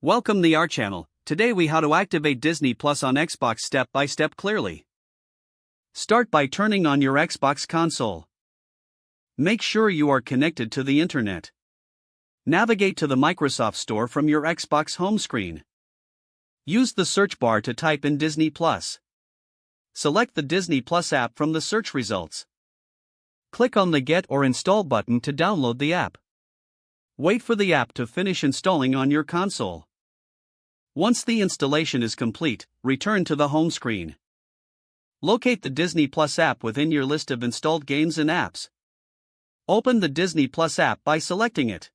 Welcome to our channel. Today we how to activate Disney Plus on Xbox step by step clearly. Start by turning on your Xbox console. Make sure you are connected to the internet. Navigate to the Microsoft Store from your Xbox home screen. Use the search bar to type in Disney Plus. Select the Disney Plus app from the search results. Click on the Get or Install button to download the app. Wait for the app to finish installing on your console. Once the installation is complete, return to the home screen. Locate the Disney Plus app within your list of installed games and apps. Open the Disney Plus app by selecting it.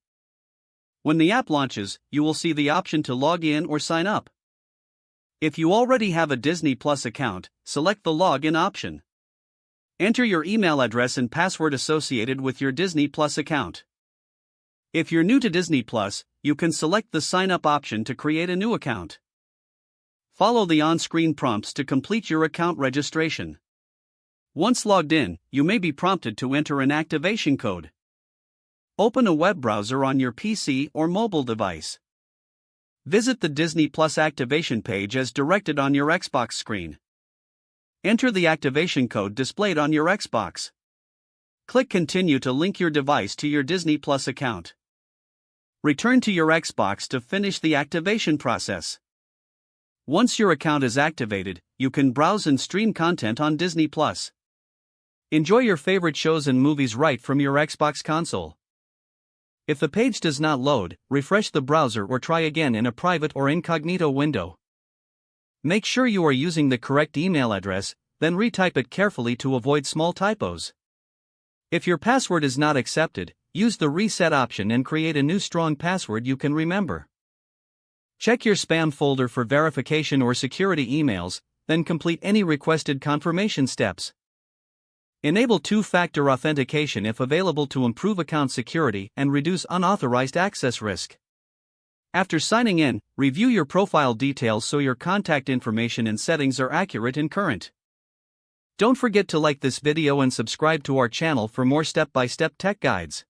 When the app launches, you will see the option to log in or sign up. If you already have a Disney Plus account, select the Login option. Enter your email address and password associated with your Disney Plus account. If you're new to Disney Plus, you can select the Sign Up option to create a new account. Follow the on-screen prompts to complete your account registration. Once logged in, you may be prompted to enter an activation code. Open a web browser on your PC or mobile device. Visit the Disney Plus activation page as directed on your Xbox screen. Enter the activation code displayed on your Xbox. Click Continue to link your device to your Disney Plus account. Return to your Xbox to finish the activation process. Once your account is activated, you can browse and stream content on Disney Plus. Enjoy your favorite shows and movies right from your Xbox console. If the page does not load, refresh the browser or try again in a private or incognito window. Make sure you are using the correct email address, then retype it carefully to avoid small typos. If your password is not accepted, use the reset option and create a new strong password you can remember. Check your spam folder for verification or security emails, then complete any requested confirmation steps. Enable two-factor authentication if available to improve account security and reduce unauthorized access risk. After signing in, review your profile details so your contact information and settings are accurate and current. Don't forget to like this video and subscribe to our channel for more step-by-step tech guides.